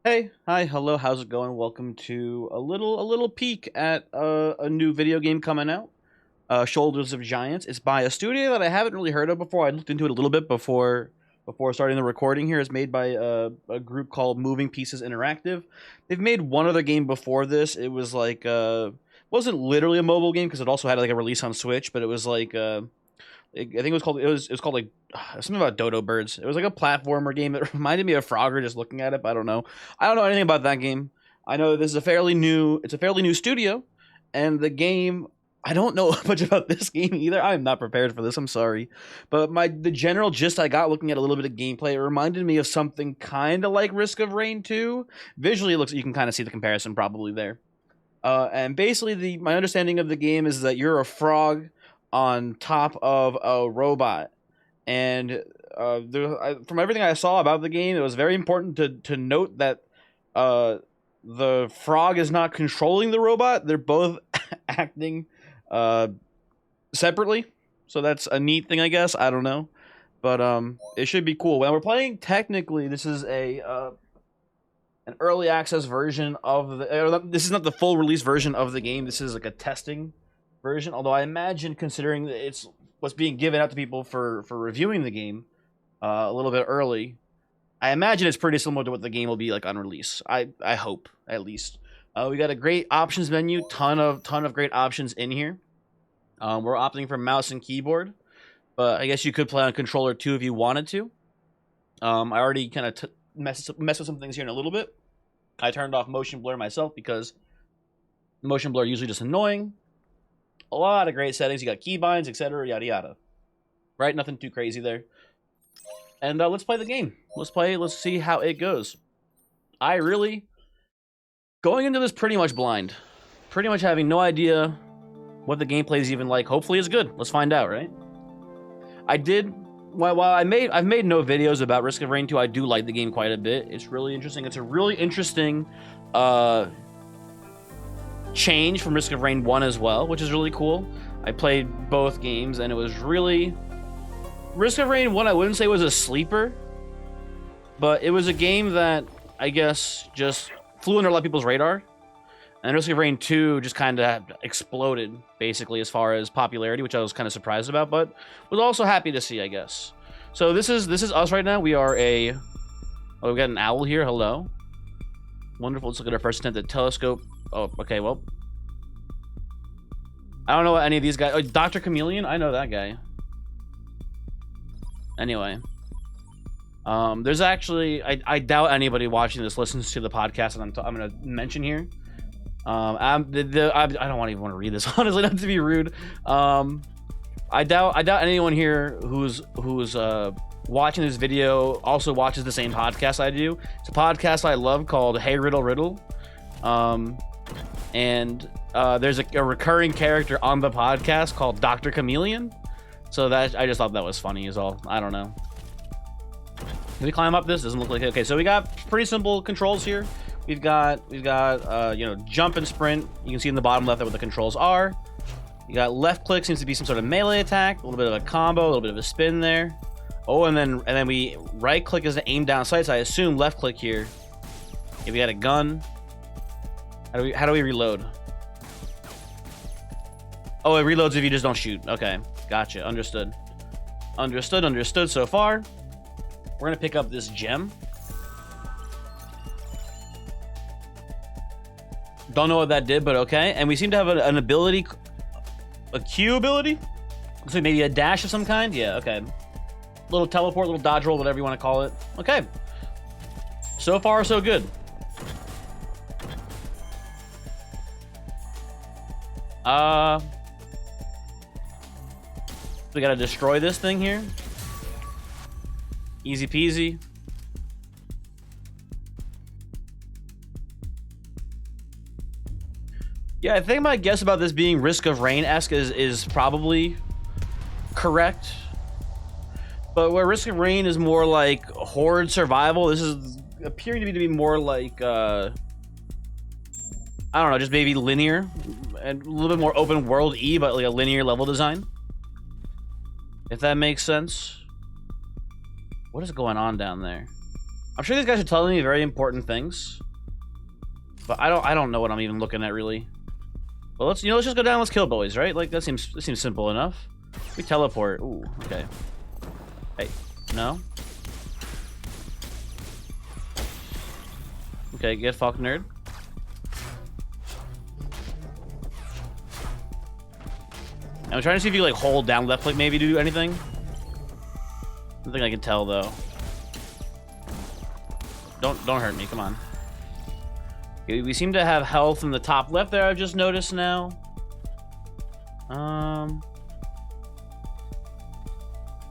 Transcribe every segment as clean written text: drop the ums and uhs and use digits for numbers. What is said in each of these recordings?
Hey, hi, hello, how's it going? Welcome to a little peek at a new video game coming out, Shoulders of Giants. It's by a studio that I haven't really heard of before. I looked into it a little bit before starting the recording here. It's made by a group called Moving Pieces Interactive. They've made one other game before this. It was like wasn't literally a mobile game because it also had like a release on Switch, but it was like I think it was called like something about dodo birds. It was like a platformer game that reminded me of Frogger just looking at it, but I don't know. I don't know anything about that game. I know this is a fairly new studio, and the game I don't know much about this game either. I'm not prepared for this. I'm sorry. But the general gist I got looking at a little bit of gameplay, it reminded me of something kind of like Risk of Rain 2. Visually it looks, you can kind of see the comparison probably there. And basically my understanding of the game is that you're a frog on top of a robot, and from everything I saw about the game, it was very important to note that the frog is not controlling the robot. They're both acting separately, so that's a neat thing, I guess. I don't know, but it should be cool. When we're playing, technically this is an early access version of this is not the full release version of the game. This is like a testing version, although I imagine, considering that it's what's being given out to people for reviewing the game a little bit early, I imagine it's pretty similar to what the game will be like on release. I hope, at least. We got a great options menu, ton of great options in here. We're opting for mouse and keyboard, but I guess you could play on controller too if you wanted to. I already kind of messed with some things here in a little bit. I turned off motion blur myself because motion blur usually just annoying. A lot of great settings. You got keybinds, etc., yada yada. Right? Nothing too crazy there. And let's play the game. Let's see how it goes. Going into this pretty much blind. Pretty much having no idea what the gameplay is even like. Hopefully it's good. Let's find out, right? While I've made no videos about Risk of Rain 2, I do like the game quite a bit. It's really interesting. It's a really interesting change from Risk of Rain 1 as well, which is really cool. I played both games, and it was really... Risk of Rain 1, I wouldn't say was a sleeper, but it was a game that, I guess, just flew under a lot of people's radar. And Risk of Rain 2 just kind of exploded, basically, as far as popularity, which I was kind of surprised about, but was also happy to see, I guess. So this is us right now. We are we got an owl here. Hello. Wonderful. Let's look at our first attempt at telescope. Oh, okay, well. I don't know what any of these guys... Oh, Dr. Chameleon? I know that guy. Anyway. There's actually... I doubt anybody watching this listens to the podcast that I'm going to mention here. I don't even want to read this, honestly, not to be rude. I doubt anyone here who's watching this video also watches the same podcast I do. It's a podcast I love called Hey Riddle Riddle. And there's a recurring character on the podcast called Dr. Chameleon. So that I just thought that was funny is all. I don't know. Can we climb up this? Doesn't look like it. Okay, so we got pretty simple controls here. We've got jump and sprint. You can see in the bottom left there what the controls are. You got left click, seems to be some sort of melee attack, a little bit of a combo, a little bit of a spin there. Oh, and then we right click is to aim down sights. I assume left click here. If we got a gun, how do we reload? Oh, it reloads if you just don't shoot. Okay, gotcha. Understood so far. We're gonna pick up this gem. Don't know what that did, but okay. And we seem to have an ability, a Q ability. So maybe a dash of some kind. Yeah, okay. Little teleport, little dodge roll, whatever you want to call it. Okay. So far, so good. We gotta destroy this thing here. Easy peasy. Yeah, I think my guess about this being Risk of Rain-esque is probably correct. But where Risk of Rain is more like horde survival, this is appearing to be more like I don't know, just maybe linear and a little bit more open world-y, but like a linear level design. If that makes sense. What is going on down there? I'm sure these guys are telling me very important things, but I don't know what I'm even looking at really. Well, let's just go down. Let's kill boys, right? Like that seems simple enough. We teleport. Ooh, okay. Hey, no. Okay, get fucked, nerd. I'm trying to see if you like hold down left click maybe to do anything. I don't think I can tell though. Don't hurt me, come on. We seem to have health in the top left there, I've just noticed now.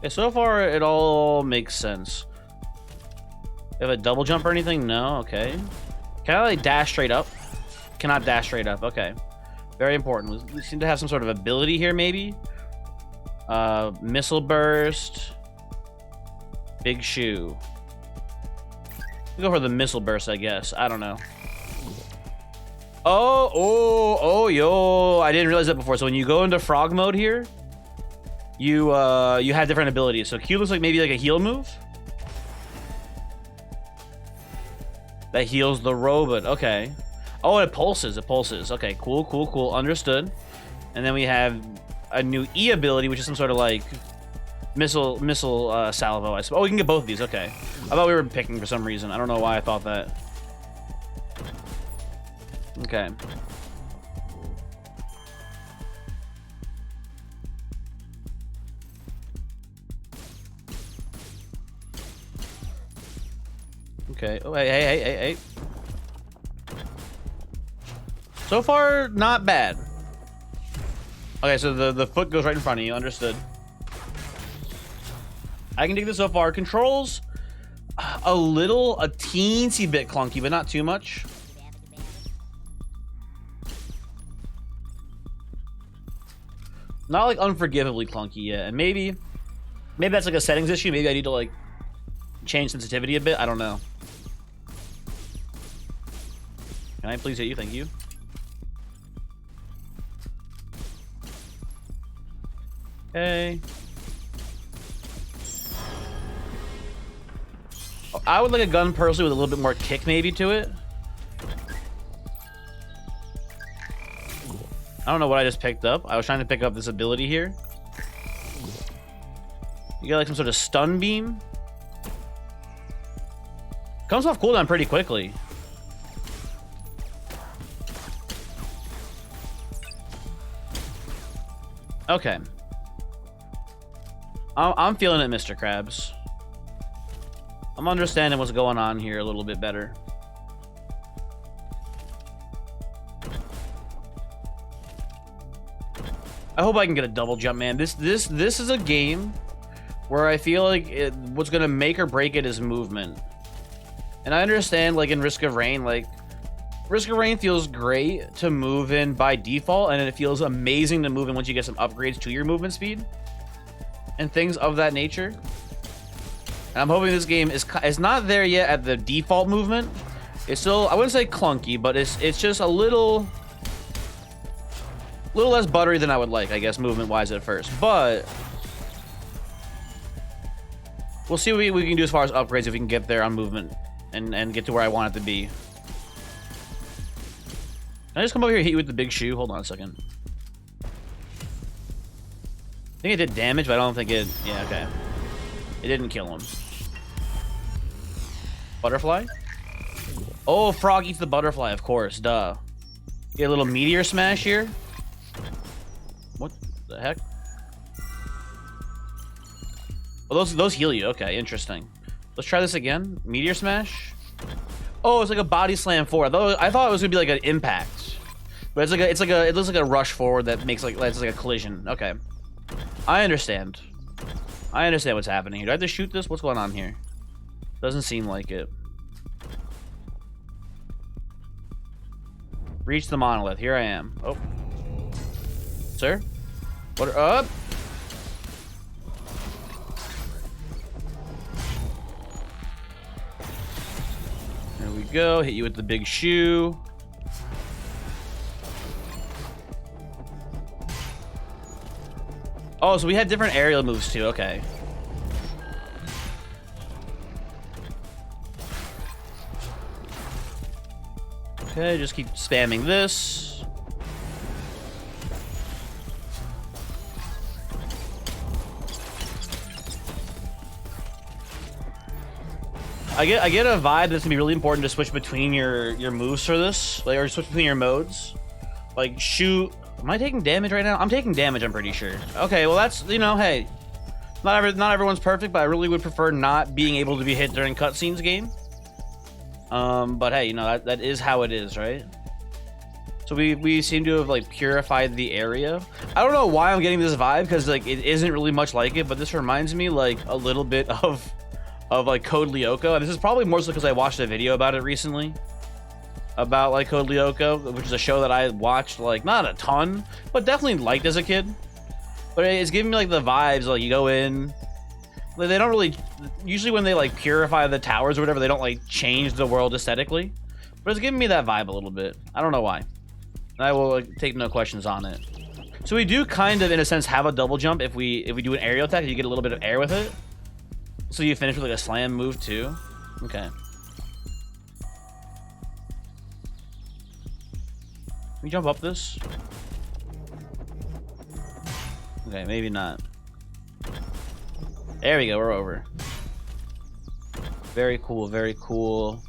Yeah, so far it all makes sense. You have a double jump or anything? No, okay. Can I like dash straight up? Cannot dash straight up, okay. Very important. We seem to have some sort of ability here, maybe. Missile burst. Big shoe. We'll go for the missile burst, I guess. I don't know. Oh, yo! I didn't realize that before. So when you go into frog mode here, you have different abilities. So Q looks like maybe like a heal move. That heals the robot. Okay. Oh, it pulses. It pulses. Okay, cool. Understood. And then we have a new E ability, which is some sort of like missile salvo. I suppose. Oh, we can get both of these. Okay. I thought we were picking for some reason. I don't know why I thought that. Okay. Okay. Oh, hey. So far, not bad. Okay, so the foot goes right in front of you. Understood. I can dig this so far. Controls, a teensy bit clunky, but not too much. Not like unforgivably clunky yet. And maybe that's like a settings issue. Maybe I need to like change sensitivity a bit. I don't know. Can I please hit you? Thank you. Okay. I would like a gun personally with a little bit more kick maybe to it. I don't know what I just picked up. I was trying to pick up this ability here. You got like some sort of stun beam. Comes off cooldown pretty quickly. Okay. I'm feeling it, Mr. Krabs. I'm understanding what's going on here a little bit better. I hope I can get a double jump, man. This is a game where I feel like what's gonna make or break it is movement. And I understand, like in Risk of Rain, like Risk of Rain feels great to move in by default, and it feels amazing to move in once you get some upgrades to your movement speed and things of that nature. And I'm hoping this game is not there yet at the default movement. It's still, I wouldn't say clunky, but it's just a little less buttery than I would like, I guess, movement-wise at first. But we'll see what we can do as far as upgrades if we can get there on movement and get to where I want it to be. Can I just come over here and hit you with the big shoe? Hold on a second. I think it did damage, but I don't think it... Yeah, okay. It didn't kill him. Butterfly? Oh, frog eats the butterfly, of course. Duh. Get a little meteor smash here. What the heck? Oh, those heal you. Okay, interesting. Let's try this again. Meteor smash. Oh, it's like a body slam forward. I thought it was gonna be like an impact, but it looks like a rush forward that makes like it's like a collision. Okay, I understand. I understand what's happening here. Do I have to shoot this? What's going on here? Doesn't seem like it. Reach the monolith. Here I am. Oh, sir. What? Up. There we go. Hit you with the big shoe. Oh, so we had different aerial moves too. Okay. Okay, just keep spamming this. I get a vibe that's gonna be really important to switch between your moves for this, like, or switch between your modes. Like shoot. Am I taking damage right now? I'm taking damage, I'm pretty sure. Okay, well that's, you know, hey, not everyone's perfect, but I really would prefer not being able to be hit during cutscenes game. But hey, you know, that is how it is, right? So we seem to have like purified the area. I don't know why I'm getting this vibe, because like it isn't really much like it, but this reminds me like a little bit of like Code Lyoko, and this is probably more so because I watched a video about it recently, about like Code Lyoko, which is a show that I watched like not a ton, but definitely liked as a kid. But it's giving me like the vibes, like you go in, like, they don't really, usually when they like purify the towers or whatever, they don't like change the world aesthetically, but it's giving me that vibe a little bit. I don't know why. I will like, take no questions on it. So we do kind of, in a sense, have a double jump if we do an aerial attack. You get a little bit of air with it, so you finish with like a slam move too. Okay. Can we jump up this? Okay, maybe not. There we go, we're over. Very cool, very cool.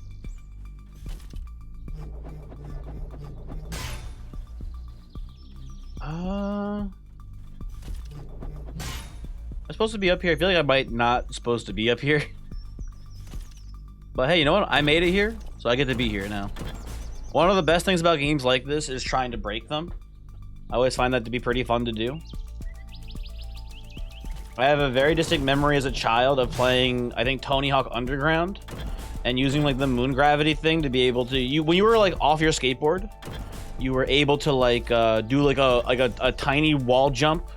I'm supposed to be up here. I feel like I might not supposed to be up here. But hey, you know what? I made it here, so I get to be here now. One of the best things about games like this is trying to break them. I always find that to be pretty fun to do. I have a very distinct memory as a child of playing, I think, Tony Hawk Underground, and using like the moon gravity thing to be able to, when you were like off your skateboard, you were able to like do like a tiny wall jump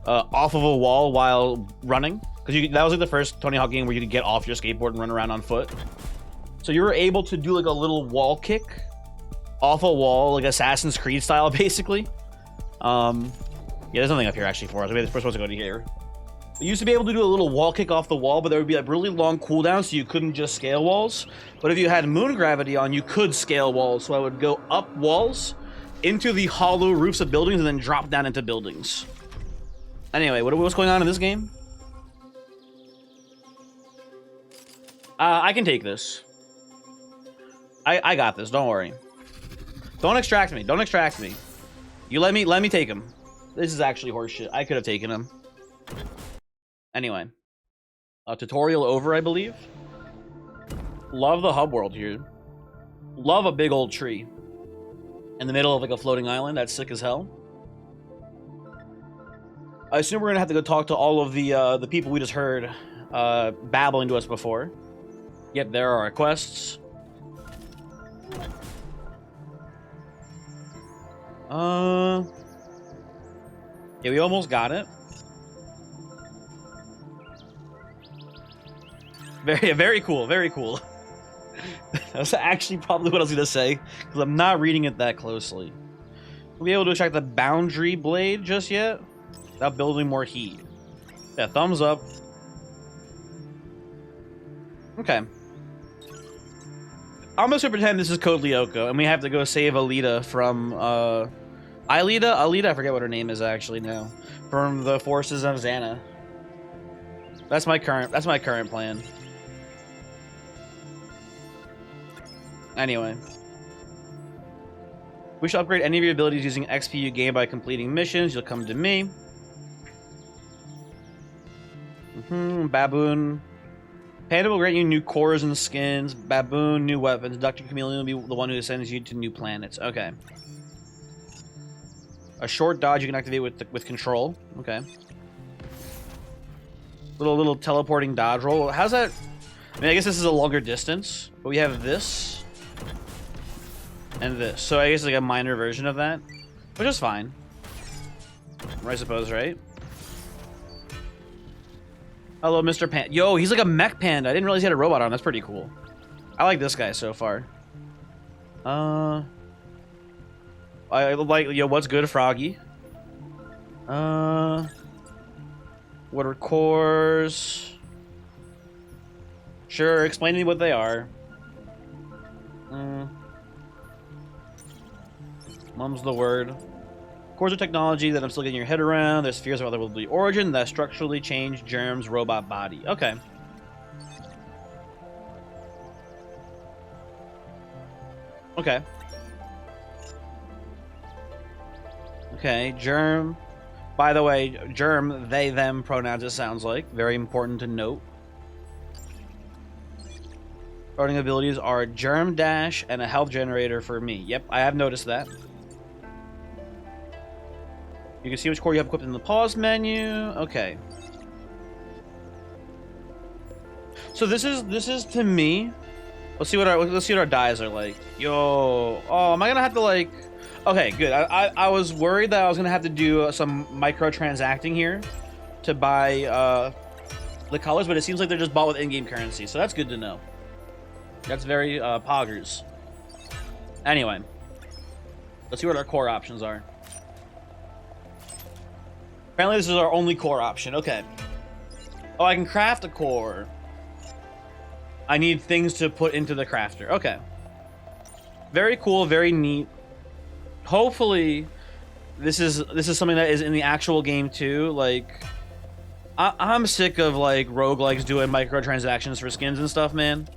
off of a wall while running, because that was like the first Tony Hawk game where you could get off your skateboard and run around on foot. So you were able to do like a little wall kick off a wall, like Assassin's Creed style, basically. Yeah, there's nothing up here actually for us. We're supposed to go to here. We used to be able to do a little wall kick off the wall, but there would be like really long cooldowns, so you couldn't just scale walls. But if you had moon gravity on, you could scale walls. So I would go up walls into the hollow roofs of buildings and then drop down into buildings. Anyway, what's going on in this game? I can take this. I got this. Don't worry. Don't extract me. Don't extract me. You let me take him. This is actually horseshit. I could have taken him. Anyway, tutorial over, I believe. Love the hub world here. Love a big old tree in the middle of like a floating island. That's sick as hell. I assume we're gonna have to go talk to all of the people we just heard babbling to us before. Yep, there are our quests. Yeah, we almost got it. Very cool, very cool. That's actually probably what I was gonna say, because I'm not reading it that closely. We'll be able to extract the boundary blade just yet, without building more heat. Yeah, thumbs up. Okay. I'm just gonna pretend this is Code Lyoko, and we have to go save Alita from, Alita, I forget what her name is actually now. From the forces of Xana. That's my current plan. Anyway. We shall upgrade any of your abilities using XP you gain by completing missions. You'll come to me. Baboon. Panda will grant you new cores and skins. Baboon, new weapons. Dr. Chameleon will be the one who sends you to new planets. Okay. A short dodge you can activate with control. Okay. Little teleporting dodge roll. How's that? I mean, I guess this is a longer distance, but we have this and this. So I guess like a minor version of that, which is fine. I suppose, right? Hello, Mr. Panda. Yo, he's like a mech panda. I didn't realize he had a robot arm. That's pretty cool. I like this guy so far. I like, yo, what's good, Froggy? What are cores? Sure, explain to me what they are. Mum's the word. Cores of technology that I'm still getting your head around. There's fears of otherworldly origin that structurally change Germ's robot body. Okay. Okay. Okay, Germ. By the way, Germ, they, them pronouns, it sounds like. Very important to note. Starting abilities are Germ Dash and a health generator for me. Yep, I have noticed that. You can see which core you have equipped in the pause menu. Okay. So this is to me. Let's see what our dyes are like. Yo, oh, am I gonna have to like? Okay, good. I was worried that I was gonna have to do some microtransacting here to buy the colors, but it seems like they're just bought with in-game currency, so that's good to know. That's very poggers. Anyway, let's see what our core options are. Apparently this is our only core option. Okay. Oh, I can craft a core. I need things to put into the crafter. Okay. Very cool, very neat. Hopefully this is something that is in the actual game too. Like I'm sick of like roguelikes doing microtransactions for skins and stuff, man.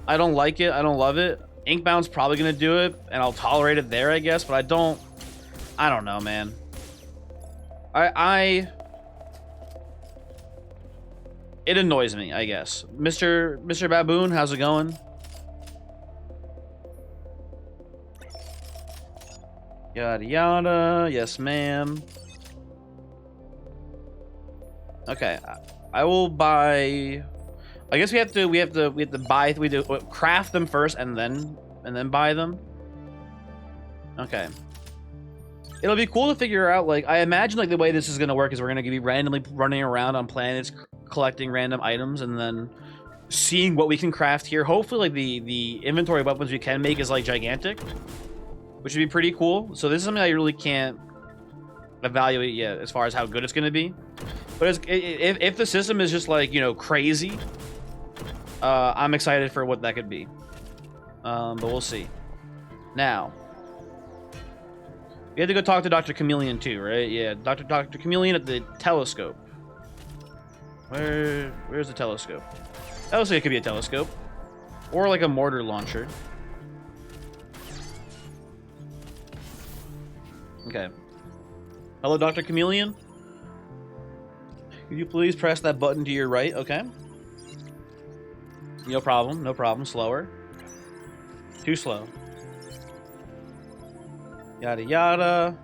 I don't like it. I don't love it. Inkbound's probably gonna do it, and I'll tolerate it there, I guess, but I don't know, man. It annoys me, I guess. Mr. Baboon, how's it going? Yada yada, yes ma'am. Okay, I will buy. I guess we have to buy. We do craft them first and then buy them. Okay. It'll be cool to figure out, like, I imagine, like, the way this is going to work is we're going to be randomly running around on planets, collecting random items, and then seeing what we can craft here. Hopefully, like, the inventory of weapons we can make is, like, gigantic, which would be pretty cool. So this is something I really can't evaluate yet as far as how good it's going to be. But if the system is just, like, you know, crazy, I'm excited for what that could be. But we'll see. Now... we had to go talk to Dr. Chameleon too, right? Yeah, Dr. Chameleon at the telescope. Where's the telescope? That looks like it could be a telescope. Or like a mortar launcher. Okay. Hello, Dr. Chameleon? Could you please press that button to your right? Okay. No problem, no problem. Slower. Too slow. Yada yada.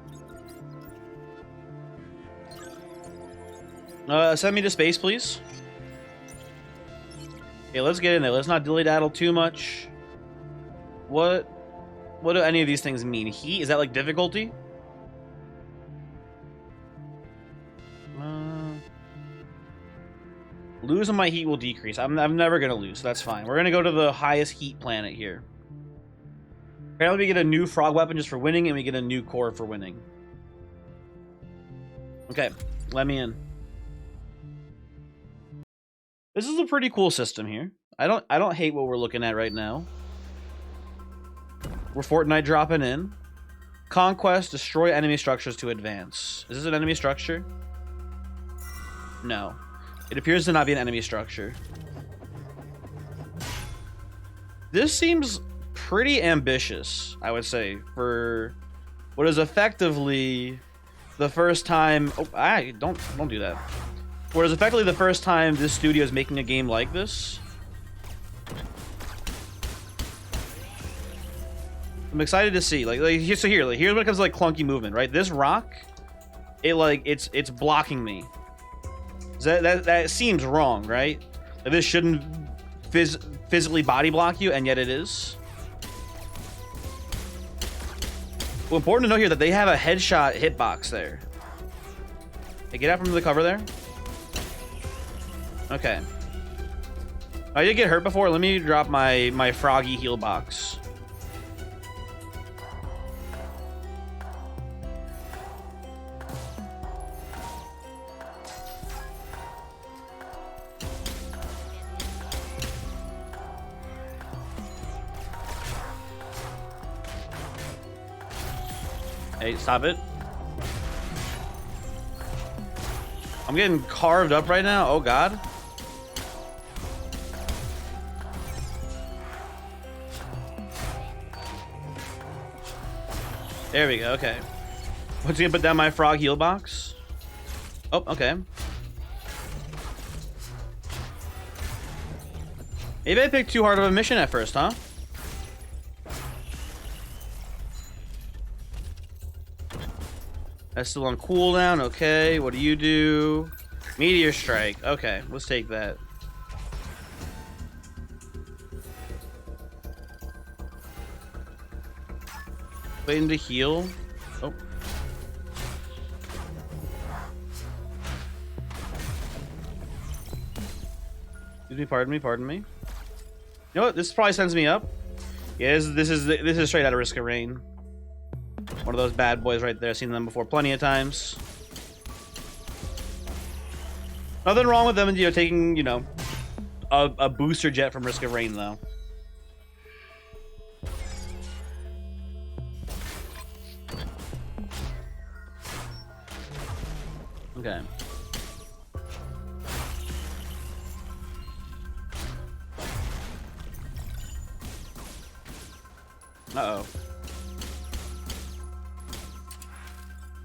Send me to space, please. Okay, let's get in there. Let's not dilly-daddle too much. What do any of these things mean? Heat? Is that like difficulty? Losing my heat will decrease. I'm never gonna lose, so that's fine. We're gonna go to the highest heat planet here. Apparently we get a new frog weapon just for winning, and we get a new core for winning. Okay, let me in. This is a pretty cool system here. I don't hate what we're looking at right now. We're Fortnite dropping in. Conquest, destroy enemy structures to advance. Is this an enemy structure? No. It appears to not be an enemy structure. This seems pretty ambitious, I would say, for what is effectively the first time. Oh, don't do that. What is effectively the first time this studio is making a game like this. I'm excited to see. Here's when it comes to like clunky movement, right? This rock, it's blocking me. That seems wrong, right? Like, this shouldn't physically body block you, and yet it is. Well, important to know here that they have a headshot hitbox there. Hey, get out from the cover there. Okay. I did get hurt before. Let me drop my froggy heal box. Hey, stop it. I'm getting carved up right now. Oh, God. There we go. Okay. What's he gonna put down my frog heal box? Oh, okay. Maybe I picked too hard of a mission at first, huh? That's still on cooldown. Okay. What do you do? Meteor strike. Okay. Let's take that. Waiting to heal. Oh. Excuse me, pardon me. You know what? This probably sends me up. Yeah, this is straight out of Risk of Rain. One of those bad boys right there. Seen them before plenty of times. Nothing wrong with them, you know, taking, you know, a booster jet from Risk of Rain though. Okay. Uh-oh.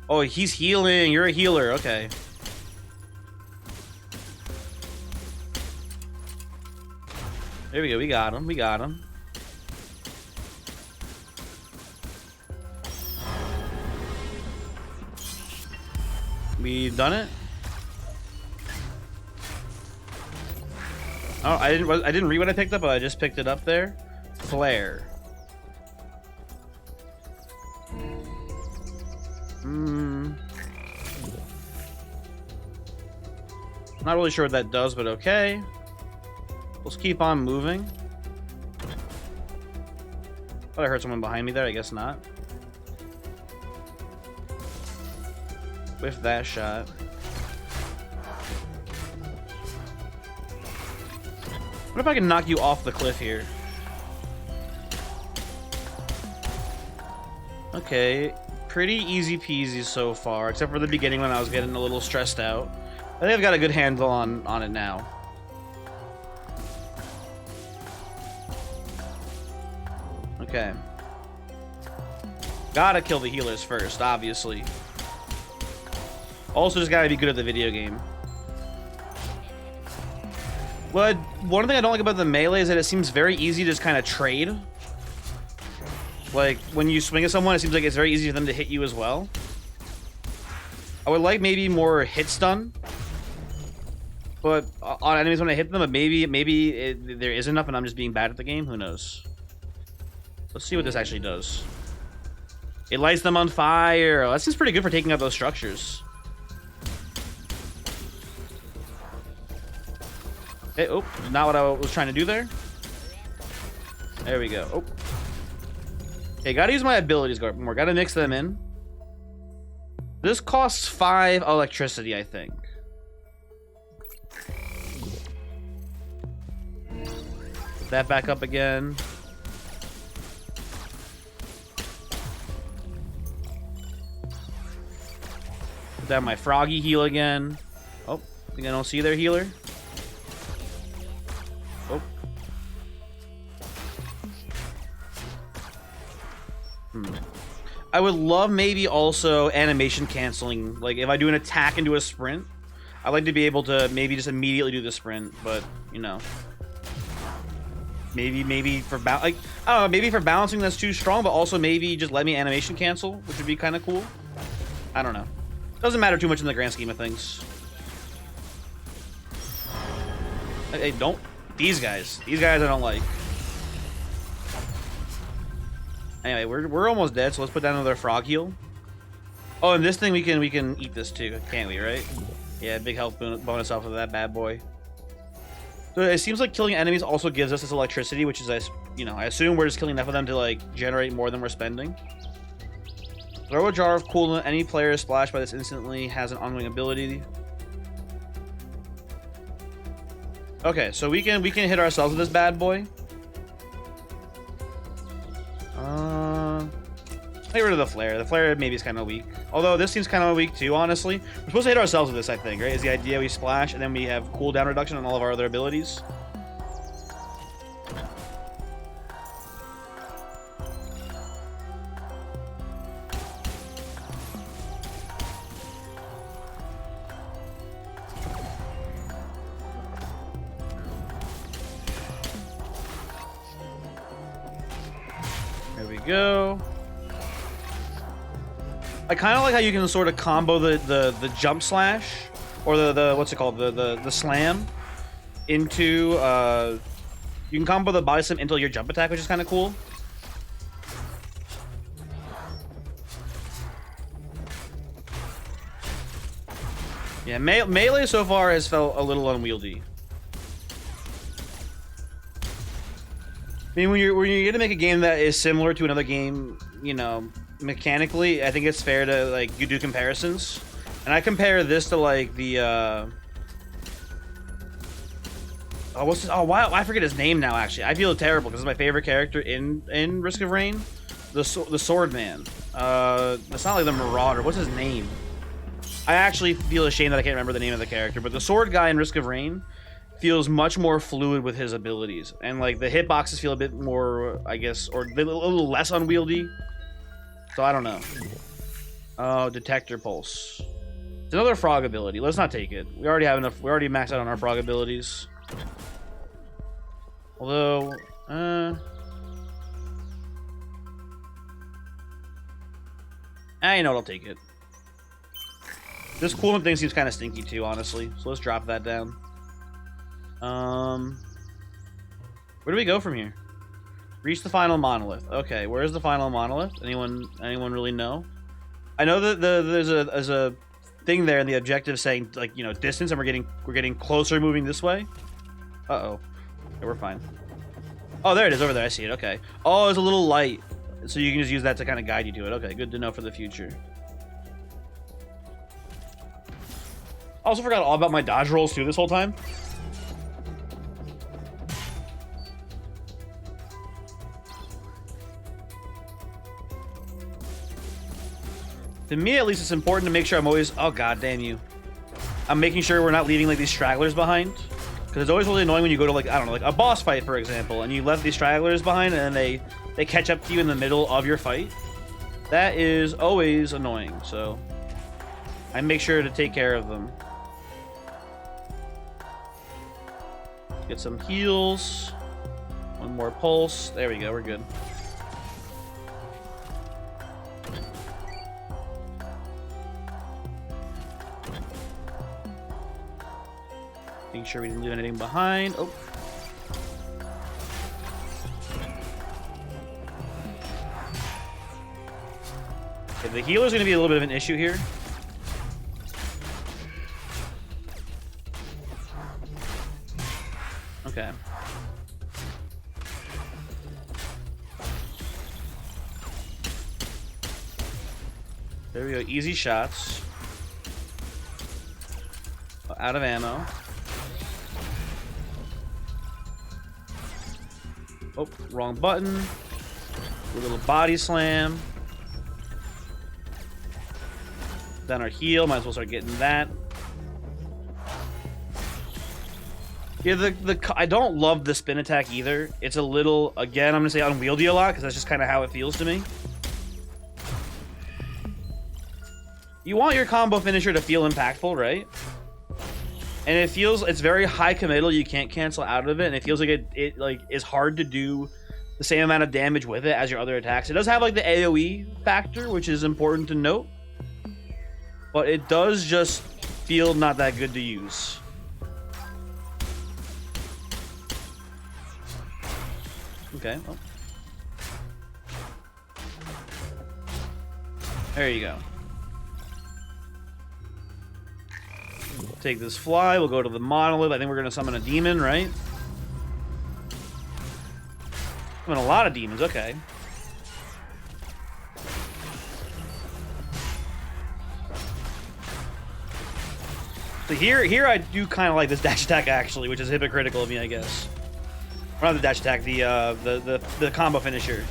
Oh, he's healing. You're a healer. Okay. There we go. We got him. We got him. We done it? Oh, I didn't read what I picked up, but I just picked it up there. Flare. Not really sure what that does, but okay. Let's keep on moving. Thought I heard someone behind me there. I guess not. With that shot. What if I can knock you off the cliff here? Okay, pretty easy peasy so far, except for the beginning when I was getting a little stressed out. I think I've got a good handle on it now. Okay. Gotta kill the healers first, obviously. Also, just gotta be good at the video game. Well, one thing I don't like about the melee is that it seems very easy to just kind of trade. Like, when you swing at someone, it seems like it's very easy for them to hit you as well. I would like maybe more hits done. But on enemies when I hit them, but maybe there is enough and I'm just being bad at the game. Who knows? Let's see what this actually does. It lights them on fire. Oh, that seems pretty good for taking out those structures. Hey, oh, not what I was trying to do there. There we go. Oh. Okay, gotta use my abilities more. Gotta mix them in. This costs 5 electricity, I think. Put that back up again. Put down my froggy heal again. Oh, I think I don't see their healer. Oh. I would love maybe also animation canceling. Like if I do an attack and do a sprint, I'd like to be able to maybe just immediately do the sprint, but you know. Maybe for like I don't know, maybe for balancing that's too strong, but also maybe just let me animation cancel, which would be kind of cool. I don't know. Doesn't matter too much in the grand scheme of things. Hey, don't these guys I don't like. Anyway, we're almost dead, so let's put down another frog heal. Oh, and this thing we can eat this too, can't we? Right? Yeah, big health bonus off of that bad boy. So it seems like killing enemies also gives us this electricity, which is, I assume we're just killing enough of them to like generate more than we're spending. Throw a jar of coolant. Any player splashed by this instantly has an ongoing ability. Okay, so we can hit ourselves with this bad boy. Get rid of the flare. The flare maybe is kind of weak. Although this seems kind of weak too, honestly. We're supposed to hit ourselves with this, I think, right? Is the idea we splash and then we have cooldown reduction on all of our other abilities. There we go. I kind of like how you can sort of combo the jump slash, or the what's it called, the slam, into you can combo the body slam into your jump attack, which is kind of cool. Yeah, melee so far has felt a little unwieldy. I mean, when you're gonna make a game that is similar to another game, you know, mechanically, I think it's fair to like you do comparisons, and I compare this to like the oh, what's his, oh, why I forget his name now. Actually, I feel terrible because it's my favorite character in Risk of Rain, the Sword Man. It's not like the Marauder. What's his name? I actually feel ashamed that I can't remember the name of the character, but the sword guy in Risk of Rain feels much more fluid with his abilities, and like the hitboxes feel a bit more, I guess, or a little less unwieldy. So I don't know. Oh, detector pulse. It's another frog ability. Let's not take it. We already have enough. We already maxed out on our frog abilities. Although, you know what? I'll take it. This coolment thing seems kind of stinky too, honestly. So let's drop that down. Where do we go from here? Reach the final monolith. Okay, where's the final monolith? Anyone really know? I know that there's a thing there in the objective saying, like, you know, distance, and we're getting closer, moving this way. Uh-oh. Okay, we're fine. Oh, there it is over there. I see it. Okay. Oh, there's a little light, so you can just use that to kind of guide you to it. Okay, good to know for the future. I also forgot all about my dodge rolls too this whole time. To me, at least, it's important to make sure I'm always... Oh, god damn you. I'm making sure we're not leaving, like, these stragglers behind. Because it's always really annoying when you go to, like, I don't know, like a boss fight, for example, and you left these stragglers behind, and then they catch up to you in the middle of your fight. That is always annoying, so... I make sure to take care of them. Get some heals. One more pulse. There we go, we're good. Making sure we didn't leave anything behind. Oh. Okay, the healer's gonna be a little bit of an issue here. Okay. There we go. Easy shots. Out of ammo. Oh, wrong button. A little body slam. Then our heal. Might as well start getting that. Yeah, I don't love the spin attack either. It's a little, again, I'm gonna say unwieldy a lot because that's just kind of how it feels to me. You want your combo finisher to feel impactful, right? And it's very high committal. You can't cancel out of it, and it feels like it like is hard to do the same amount of damage with it as your other attacks. It does have like the AoE factor, which is important to note, but it does just feel not that good to use. Okay. Well. There you go. Take this fly. We'll go to the monolith. I think we're going to summon a demon, right? Summon a lot of demons. Okay. So here I do kind of like this dash attack, actually, which is hypocritical of me, I guess. Or not the dash attack, the combo finisher.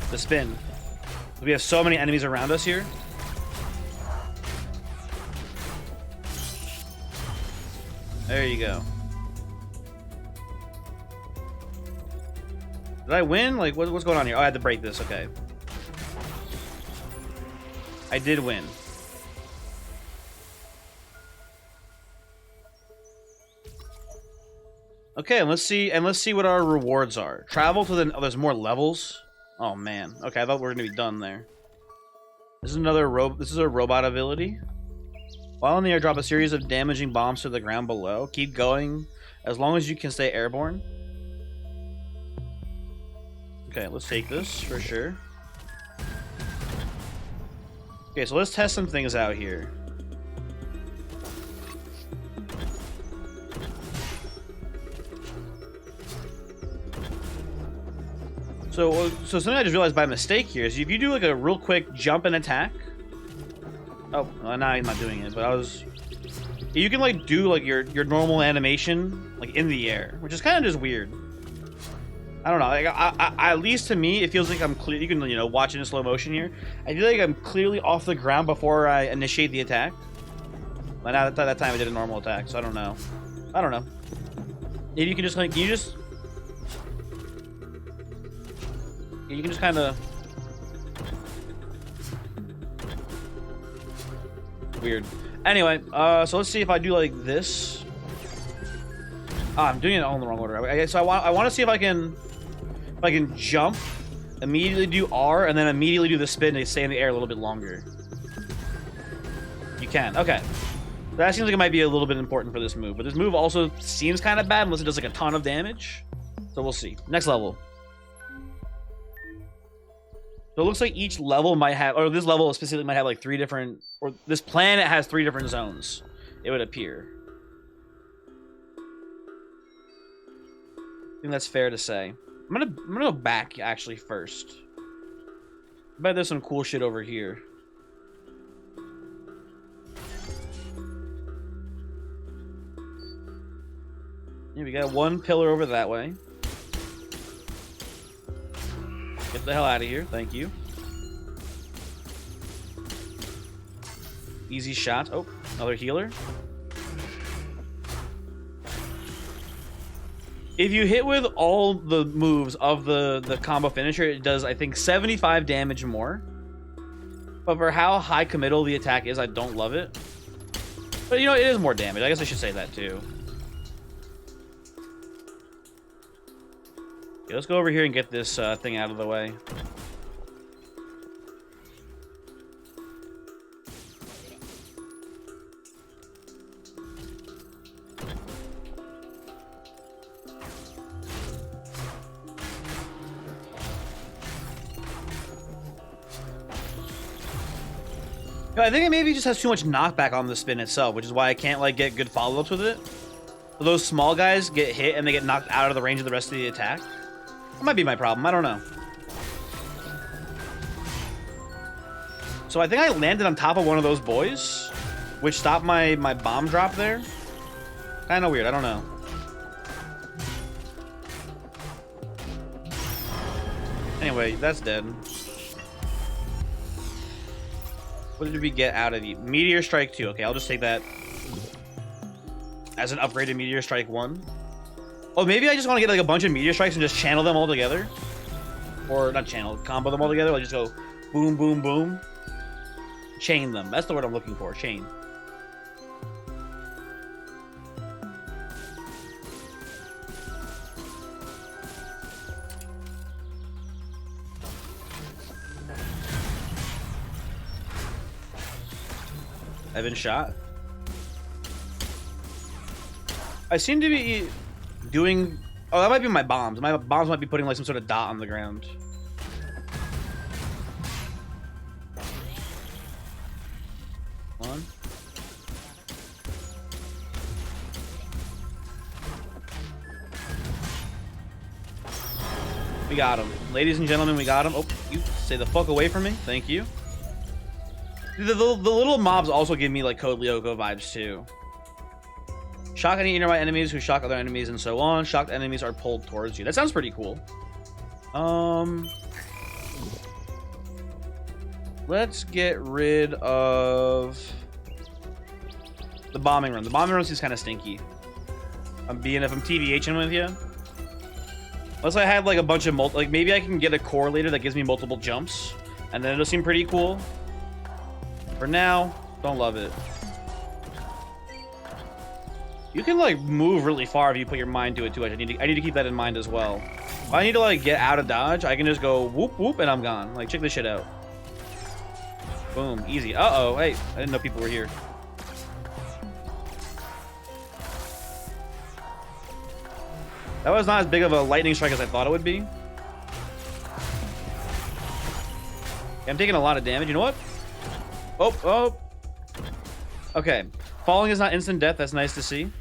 The spin. We have so many enemies around us here. There you go. Did I win? Like, what's going on here? Oh, I had to break this. Okay. I did win. Okay, and let's see what our rewards are. Travel to the... Oh, there's more levels? Oh, man. Okay, I thought we were going to be done there. This is this is a robot ability. While in the air, drop a series of damaging bombs to the ground below. Keep going as long as you can stay airborne. Okay, let's take this for sure. Okay, so let's test some things out here. So something I just realized by mistake here is if you do like a real quick jump and attack. Oh, well, now I'm not doing it, but I was... You can like do like your normal animation like in the air, which is kind of just weird. I don't know. Like, at least to me, it feels like I'm clear. You can watch it in slow motion here. I feel like I'm clearly off the ground before I initiate the attack. But at that time, I did a normal attack, so I don't know. I don't know. Maybe you can just like you can just kind of weird. Anyway, so let's see if I do like this. I'm doing it all in the wrong order. So I want to see if I can jump, immediately do R, and then immediately do the spin and stay in the air a little bit longer. You can. Okay. That seems like it might be a little bit important for this move, but this move also seems kind of bad unless it does like a ton of damage. So we'll see. Next level. So it looks like each level might have, or this level specifically might have like 3 different, or this planet has 3 different zones, it would appear. I think that's fair to say. I'm gonna go back actually first. I bet there's some cool shit over here. Yeah, we got 1 pillar over that way. Get the hell out of here, thank you. Easy shot. Oh, another healer. If you hit with all the moves of the combo finisher, it does, I think, 75 damage more. But for how high committal the attack is, I don't love it. But, it is more damage. I guess I should say that, too. Okay, let's go over here and get this thing out of the way. I think it maybe just has too much knockback on the spin itself, which is why I can't like get good follow-ups with it. So those small guys get hit and they get knocked out of the range of the rest of the attack. That might be my problem. I don't know. So I think I landed on top of one of those boys, which stopped my bomb drop there. Kind of weird. I don't know. Anyway, that's dead. What did we get out of you? Meteor Strike 2. Okay, I'll just take that as an upgraded Meteor Strike 1. Oh, maybe I just want to get like a bunch of Meteor Strikes and just channel them all together. Or not channel, combo them all together. Like just go boom, boom, boom. Chain them. That's the word I'm looking for. Chain. I've been shot. I seem to be doing... Oh, that might be my bombs. My bombs might be putting like some sort of dot on the ground. One. We got him. Ladies and gentlemen, we got him. Oh, you stay the fuck away from me. Thank you. The little mobs also give me like Code Lyoko vibes too. Shock any nearby enemies who shock other enemies and so on. Shocked enemies are pulled towards you. That sounds pretty cool. Let's get rid of the bombing run. The bombing run seems kind of stinky. If I'm TVHing with you. Unless I had like a bunch of like maybe I can get a correlator that gives me multiple jumps, and then it'll seem pretty cool. For now, don't love it. You can like move really far if you put your mind to it too. I need to keep that in mind as well. If I need to like get out of dodge, I can just go whoop whoop and I'm gone. Like check this shit out. Boom, easy. Uh-oh, hey, I didn't know people were here. That was not as big of a lightning strike as I thought it would be. I'm taking a lot of damage. You know what? Oh. Okay. Falling is not instant death. That's nice to see.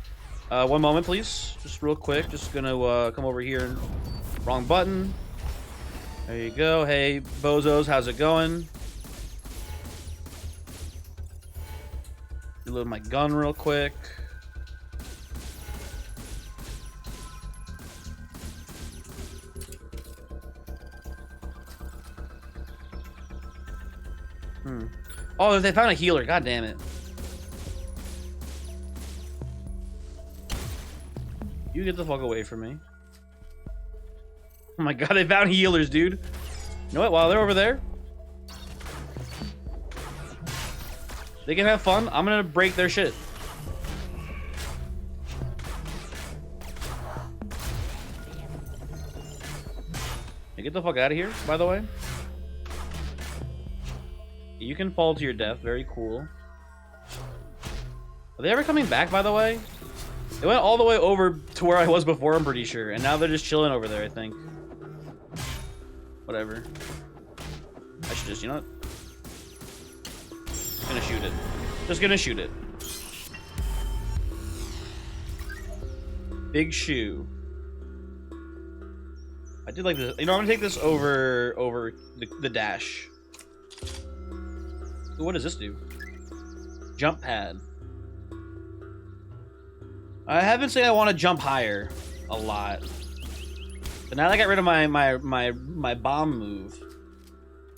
One moment, please. Just real quick. Just gonna come over here. Wrong button. There you go. Hey, bozos. How's it going? Reload my gun real quick. Oh, they found a healer. God damn it. You get the fuck away from me. Oh my god, they found healers, dude. You know what? While they're over there, they can have fun. I'm gonna break their shit. Hey, get the fuck out of here, by the way. You can fall to your death. Very cool. Are they ever coming back, by the way? They went all the way over to where I was before, I'm pretty sure. And now they're just chilling over there, I think. Whatever. I should just, you know what? I'm gonna shoot it. Just gonna shoot it. Big shoe. I did like this. You know, I'm gonna take this over the dash. Ooh, what does this do? Jump pad. I have been saying I want to jump higher a lot. But now that I got rid of my bomb move,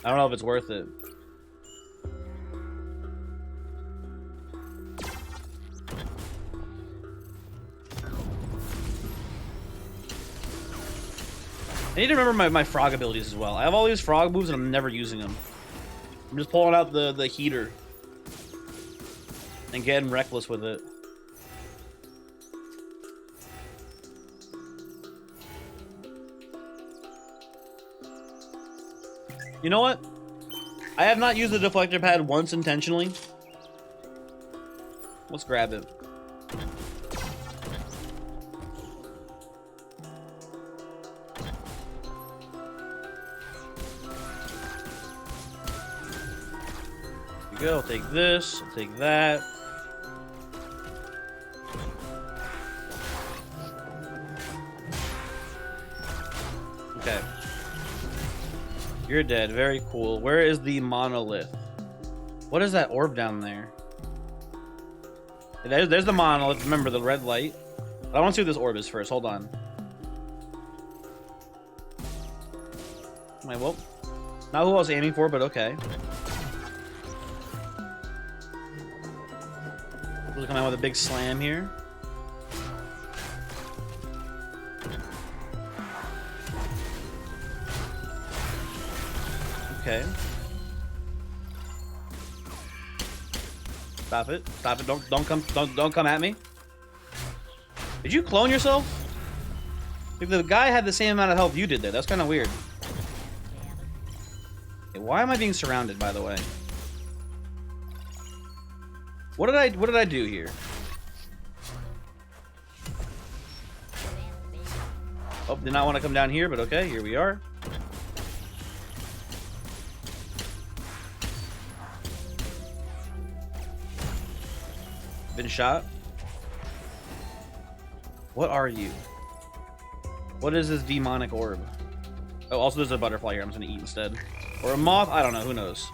I don't know if it's worth it. I need to remember my frog abilities as well. I have all these frog moves and I'm never using them. I'm just pulling out the heater and getting reckless with it. You know what? I have not used the deflector pad once intentionally. Let's grab it. Here we go. I'll take this. I'll take that. Okay. You're dead. Very cool. Where is the monolith? What is that orb down there? There's the monolith. Remember the red light. I want to see what this orb is first. Hold on. Wait, well, not who I was aiming for, but okay. We'll come out with a big slam here. Okay. Stop it. Stop it. Don't come at me. Did you clone yourself? Like the guy had the same amount of health you did there. That's kind of weird. Okay, why am I being surrounded, by the way? What did I do here? Oh, did not want to come down here, but okay, here we are. Been shot. What are you? What is this demonic orb? Oh, also there's a butterfly here I'm just gonna eat instead. Or a moth, I don't know, who knows.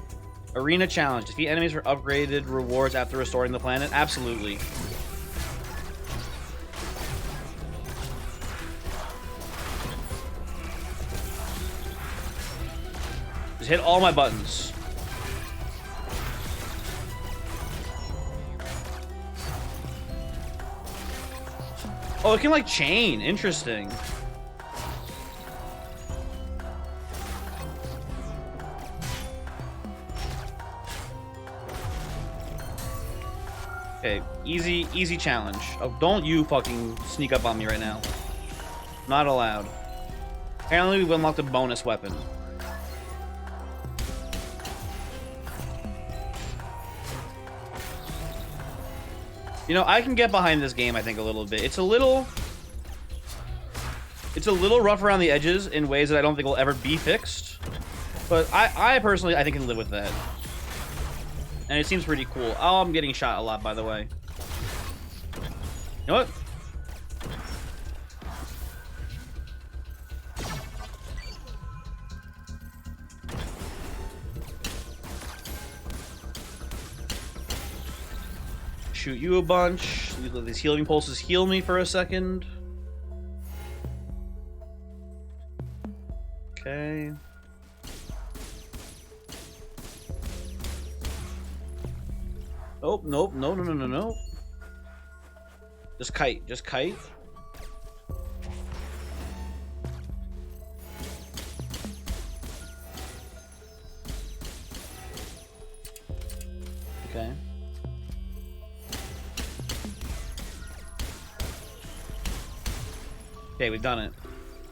Arena challenge. Defeat enemies for upgraded rewards after restoring the planet. Absolutely. Just hit all my buttons. Oh, it can like chain. Interesting. Okay, easy challenge. Oh, don't you fucking sneak up on me right now. Not allowed. Apparently we've unlocked a bonus weapon. You know, I can get behind this game, I think, a little bit. It's a little rough around the edges in ways that I don't think will ever be fixed. But I personally, I think can live with that. And it seems pretty cool. Oh, I'm getting shot a lot, by the way. You know what? Shoot you a bunch. Let these healing pulses heal me for a second. Okay. Oh, nope, no. Just kite. Okay. Okay, we've done it.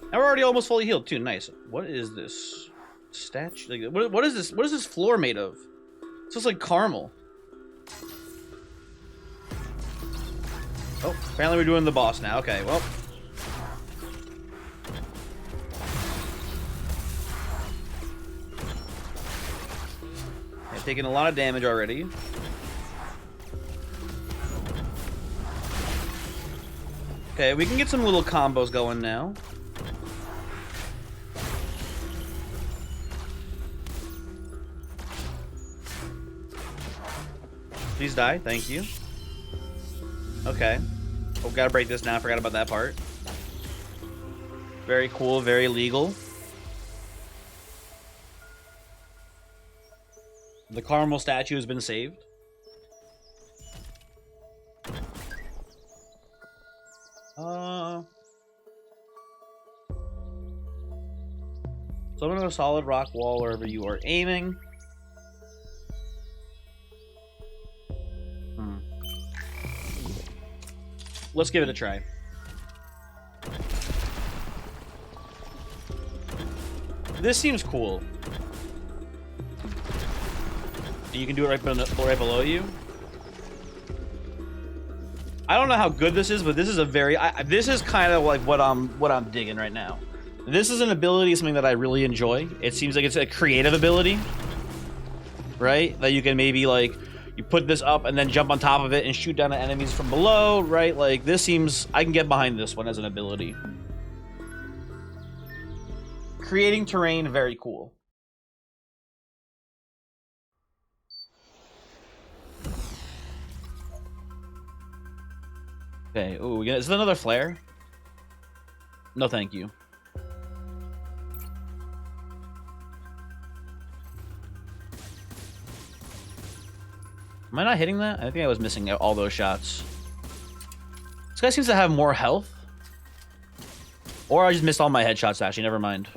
And we're already almost fully healed too. Nice. What is this statue? Like, what is this? What is this floor made of? It's just like caramel. Oh, apparently we're doing the boss now. Okay, well. I've taken a lot of damage already. Okay, we can get some little combos going now. Please die, thank you. Okay. Oh, gotta break this now. I forgot about that part. Very cool, very legal. The caramel statue has been saved. Summon a solid rock wall wherever you are aiming. Let's give it a try. This seems cool. And you can do it right below you. I don't know how good this is, but this is a very this is kind of like what I'm digging right now. This is an ability, something that I really enjoy. It seems like it's a creative ability, right? That you can maybe like you put this up and then jump on top of it and shoot down at enemies from below, right? Like this seems I can get behind this one as an ability. Creating terrain, very cool. Okay, ooh, is there another flare? No, thank you. Am I not hitting that? I think I was missing all those shots. This guy seems to have more health. Or I just missed all my headshots, actually. Never mind.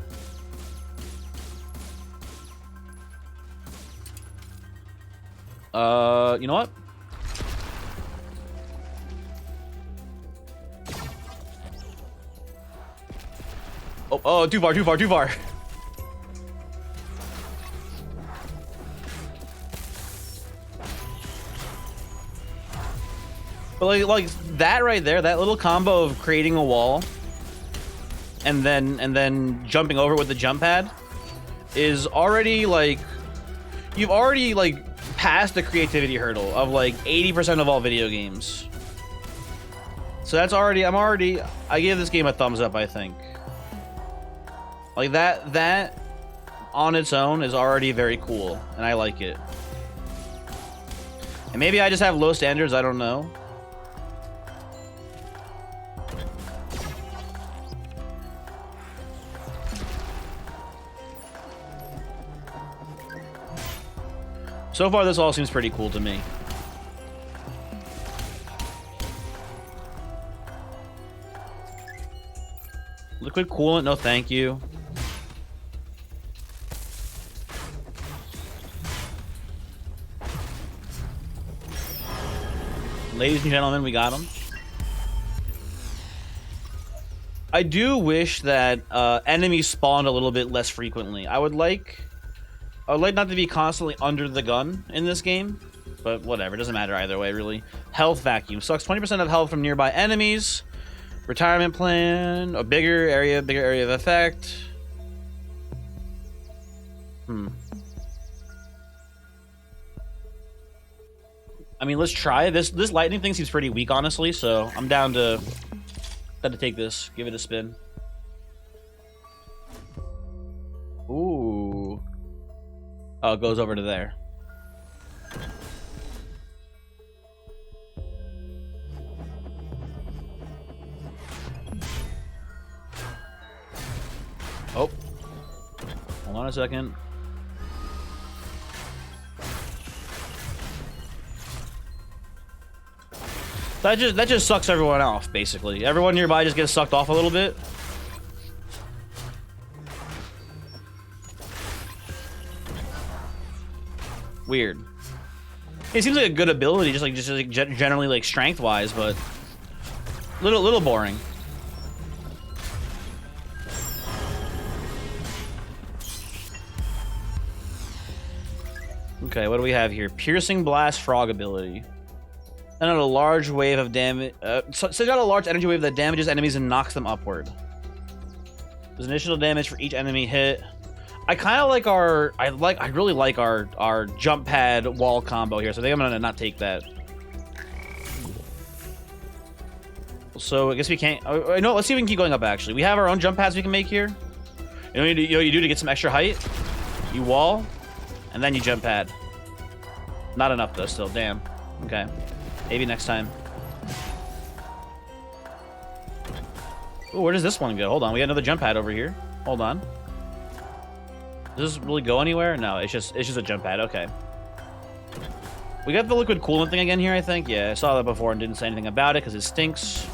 You know what? Oh, too far. But like that right there, that little combo of creating a wall and then jumping over with the jump pad is already like you've already like passed the creativity hurdle of like 80% of all video games. So that's already I give this game a thumbs up, I think. Like that on its own is already very cool and I like it. And maybe I just have low standards, I don't know. So far, this all seems pretty cool to me. Liquid coolant, no thank you. Ladies and gentlemen, we got him. I do wish that enemies spawned a little bit less frequently. I would like not to be constantly under the gun in this game, but whatever, it doesn't matter either way, really. Health vacuum sucks 20% of health from nearby enemies. Retirement plan, a bigger area of effect. I mean, let's try it. This lightning thing seems pretty weak, honestly, so I'm down to take this, give it a spin. Ooh. Oh, it goes over to there. Oh. Hold on a second. That just sucks everyone off, basically. Everyone nearby just gets sucked off a little bit. Weird. It seems like a good ability, just like generally like strength wise, but little boring. Okay, what do we have here? Piercing blast frog ability. And a large wave of damage. So they got a large energy wave that damages enemies and knocks them upward. There's initial damage for each enemy hit. I kind of like I really like our jump pad wall combo here, so I think I'm gonna not take that. So I guess we can't. No, let's see if we can keep going up. Actually, we have our own jump pads we can make here. You know what you do to get some extra height? You wall, and then you jump pad. Not enough though. Still, damn. Okay, maybe next time. Ooh, where does this one go? Hold on, we got another jump pad over here. Hold on. Does this really go anywhere? No, it's just a jump pad. Okay. We got the liquid coolant thing again here, I think. Yeah, I saw that before and didn't say anything about it because it stinks.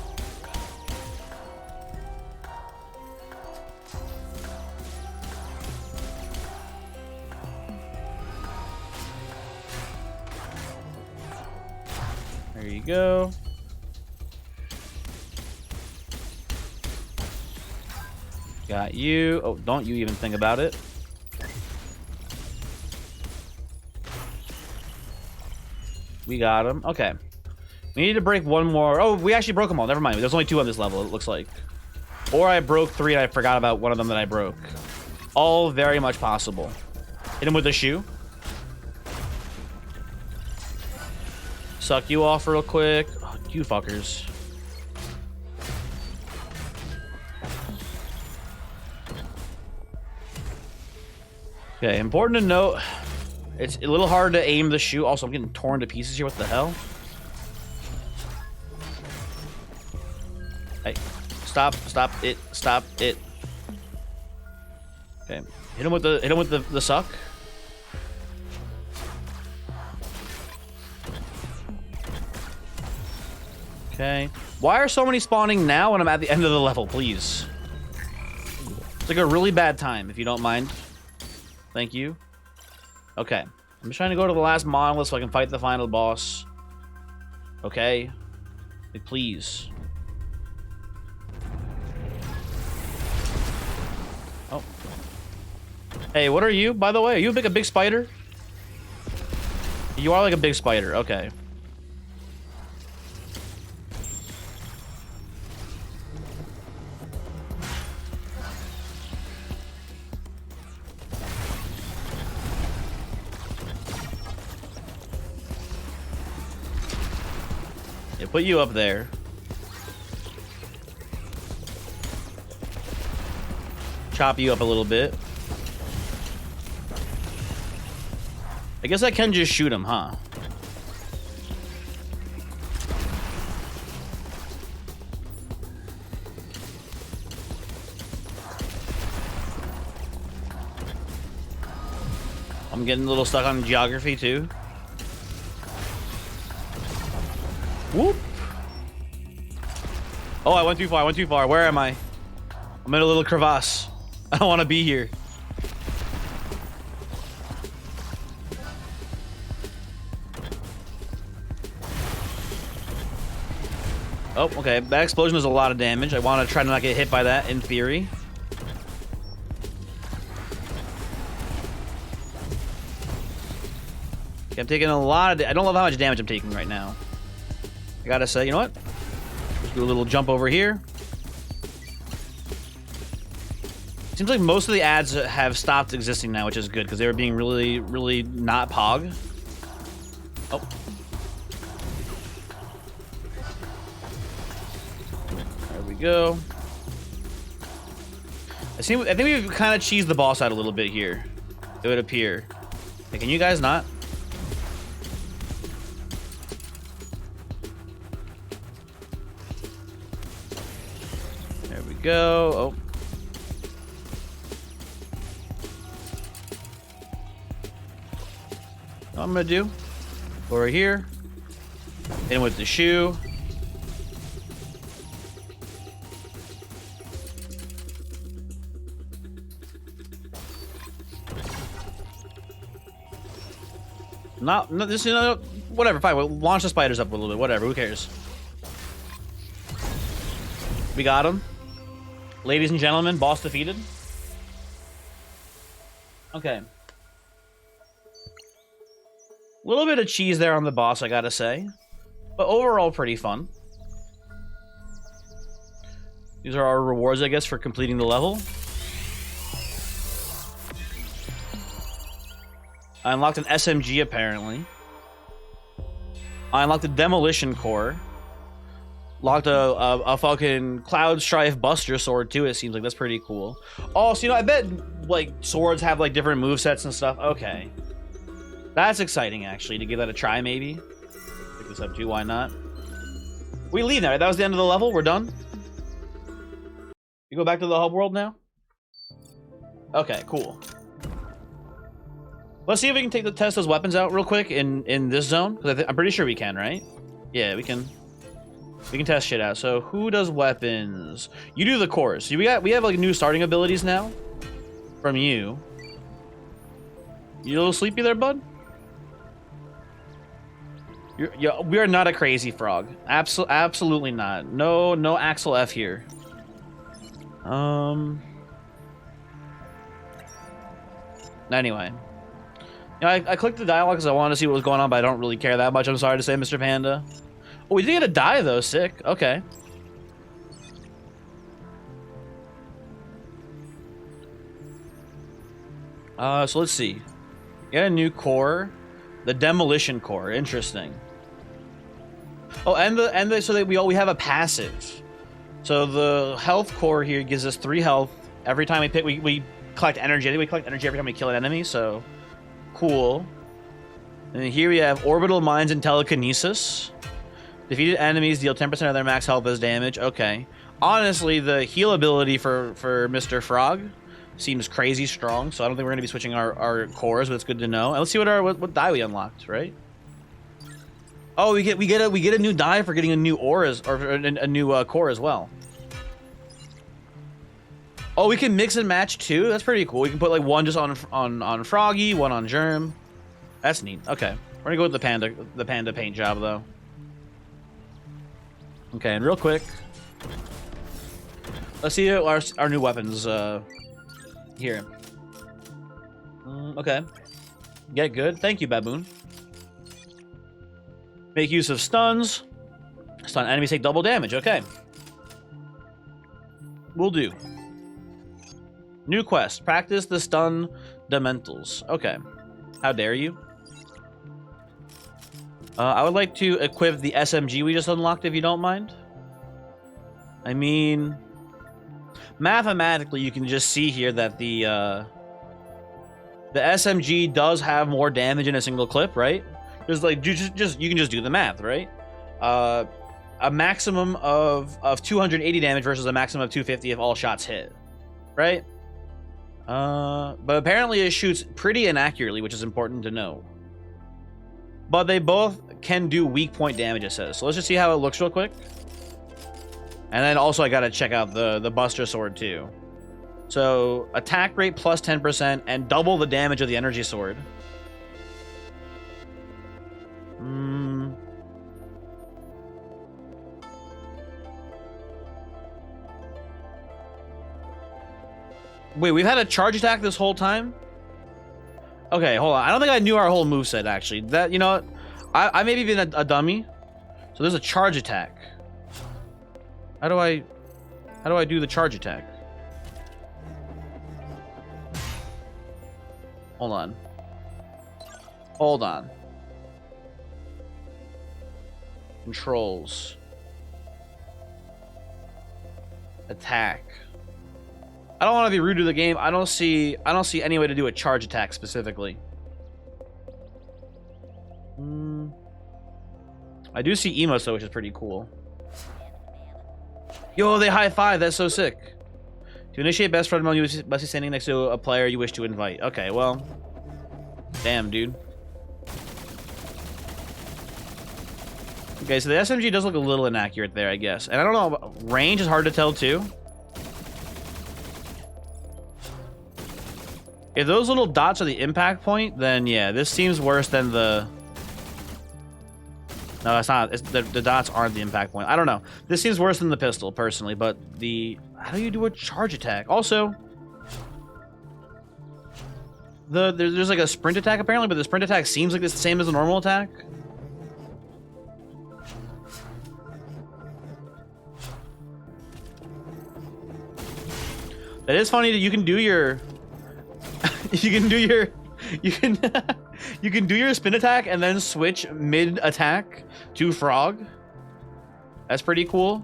There you go. Got you. Oh, don't you even think about it. We got him. Okay. We need to break one more. Oh, we actually broke them all. Never mind. There's only 2 on this level, it looks like. Or I broke 3 and I forgot about one of them that I broke. All very much possible. Hit him with the shoe. Suck you off real quick. Oh, you fuckers. Okay, important to note. It's a little hard to aim the shoe. Also, I'm getting torn to pieces here. What the hell? Hey, stop it. Okay, hit him with the suck. Okay. Why are so many spawning now when I'm at the end of the level, please? It's like a really bad time, if you don't mind. Thank you. Okay. I'm just trying to go to the last monolith so I can fight the final boss. Okay. Like, please. Oh. Hey, what are you, by the way? Are you a big spider? You are like a big spider. Okay. Put you up there. Chop you up a little bit. I guess I can just shoot him, huh? I'm getting a little stuck on geography too. Whoop. Oh, I went too far. Where am I? I'm in a little crevasse. I don't want to be here. Oh, okay. That explosion does a lot of damage. I want to try to not get hit by that, in theory. Okay, I'm taking a lot of... I don't love how much damage I'm taking right now. I gotta say, you know what? Just do a little jump over here. Seems like most of the ads have stopped existing now, which is good, because they were being really, really not pog. Oh. There we go. I think we've kind of cheesed the boss out a little bit here. It would appear. Hey, can you guys not? There we go. Oh. What I'm gonna do over here, in with the shoe. Not this, you know, whatever. Fine, we'll launch the spiders up a little bit. Whatever, who cares? We got him, ladies and gentlemen. Boss defeated. Okay. A little bit of cheese there on the boss, I gotta say. But overall, pretty fun. These are our rewards, I guess, for completing the level. I unlocked an SMG, apparently. I unlocked a Demolition Core. Locked a fucking Cloud Strife Buster Sword, too, it seems like. That's pretty cool. Oh, so, you know, I bet, like, swords have, like, different movesets and stuff. Okay. That's exciting, actually, to give that a try, maybe. Pick this up, too. Why not? We leave now, right? That was the end of the level? We're done? You go back to the hub world now? Okay, cool. Let's see if we can test those weapons out real quick in this zone. Because I'm pretty sure we can, right? Yeah, we can. We can test shit out. So who does weapons? You do the cores. We have like new starting abilities now from you. You a little sleepy there, bud? We are not a crazy frog. Absolutely not. No Axel F here. Anyway. You know, I clicked the dialogue because I wanted to see what was going on, but I don't really care that much. I'm sorry to say, Mr. Panda. Oh, we did get a die, though. Sick. Okay. So let's see. Get a new core. The Demolition Core. Interesting. Oh, so we have a passive. So the health core here gives us 3 health every time we collect energy. I think we collect energy every time we kill an enemy, so cool. And here we have Orbital Mines and Telekinesis. Defeated enemies deal 10% of their max health as damage. Okay. Honestly, the heal ability for Mr. Frog seems crazy strong, so I don't think we're going to be switching our cores, but it's good to know. And let's see what die we unlocked, right? Oh, we get a new die for getting a new ore or a new core as well. Oh, we can mix and match too. That's pretty cool. We can put like one just on Froggy, one on Germ. That's neat. Okay, we're gonna go with the panda paint job though. Okay, and real quick, let's see our new weapons here. Okay, get good. Thank you, Baboon. Make use of stuns. Stun enemies take double damage. Okay, will do. New quest. Practice the stun Dementals. Okay. How dare you? I would like to equip the SMG we just unlocked, if you don't mind. I mean, mathematically, you can just see here that the SMG does have more damage in a single clip, right? Just like you can just do the math, right? A maximum of 280 damage versus a maximum of 250 if all shots hit, right? But apparently it shoots pretty inaccurately, which is important to know. But they both can do weak point damage, it says. So let's just see how it looks real quick. And then also I gotta check out the Buster Sword too. So attack rate plus 10% and double the damage of the energy sword. Wait, we've had a charge attack this whole time? Okay, hold on. I don't think I knew our whole moveset, actually. That, you know what? I may be being a dummy. So there's a charge attack. How do I do the charge attack? Hold on. Hold on. Controls. Attack. I don't want to be rude to the game. I don't see any way to do a charge attack specifically. I do see emotes though, which is pretty cool. Yo, they high five. That's so sick. To initiate best friend mode, you must be standing next to a player you wish to invite. Okay, well, damn, dude. Okay, so the SMG does look a little inaccurate there, I guess. And I don't know, range is hard to tell too. If those little dots are the impact point, then yeah, this seems worse than the... No, it's not. The dots aren't the impact point. I don't know. This seems worse than the pistol, personally, but the... How do you do a charge attack? Also, there's like a sprint attack, apparently, but the sprint attack seems like it's the same as a normal attack. It is funny that you can do your... you can do your... You can do your spin attack and then switch mid attack to frog. That's pretty cool.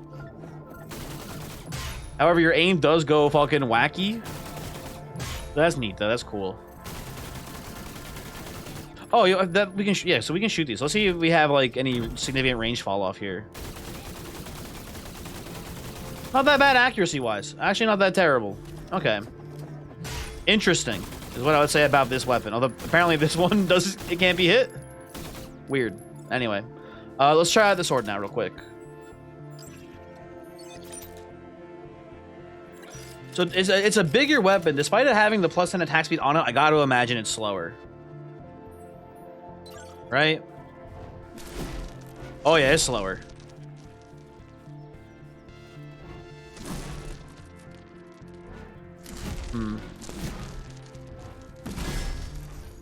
However, your aim does go fucking wacky. That's neat though. That's cool. Oh, that we can yeah. So we can shoot these. Let's see if we have like any significant range fall off here. Not that bad accuracy wise. Actually, not that terrible. Okay. Interesting. Is what I would say about this weapon. Although apparently this one it can't be hit. Weird. Anyway, let's try out the sword now real quick. So it's a bigger weapon. Despite it having the plus 10 attack speed on it, I got to imagine it's slower. Right? Oh yeah, it's slower.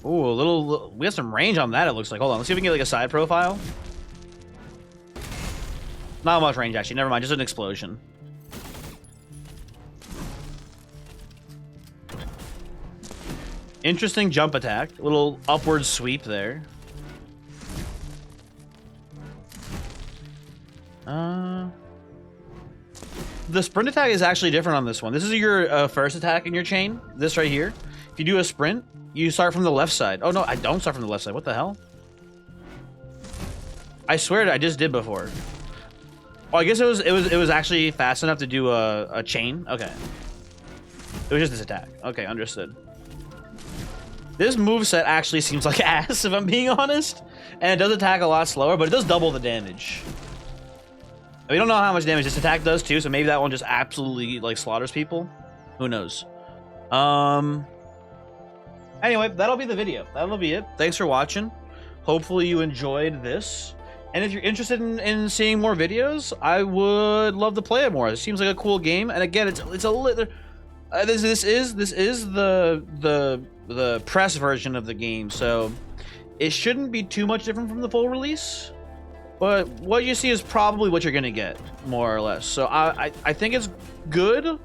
Ooh, a little... We have some range on that, it looks like. Hold on, let's see if we can get, like, a side profile. Not much range, actually. Never mind, just an explosion. Interesting jump attack. A little upward sweep there. The sprint attack is actually different on this one. This is your first attack in your chain. This right here. If you do a sprint, you start from the left side. Oh no, I don't start from the left side. What the hell? I swear I just did before. Oh, I guess it was actually fast enough to do a chain. Okay. It was just this attack. Okay, understood. This moveset actually seems like ass, if I'm being honest. And it does attack a lot slower, but it does double the damage. We don't know how much damage this attack does too, so maybe that one just absolutely like slaughters people. Who knows? Anyway, that'll be the video. That'll be it. Thanks for watching. Hopefully you enjoyed this. And if you're interested in seeing more videos, I would love to play it more. It seems like a cool game. And again, it's a little... this is the press version of the game, so it shouldn't be too much different from the full release. But what you see is probably what you're gonna get, more or less. So I think it's good,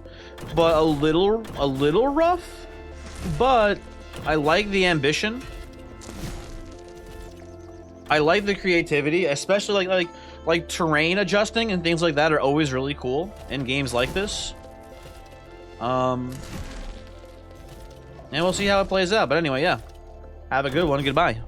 but a little rough. But I like the ambition. I like the creativity, especially like terrain adjusting and things like that are always really cool in games like this. And we'll see how it plays out. But anyway, yeah. Have a good one. Goodbye.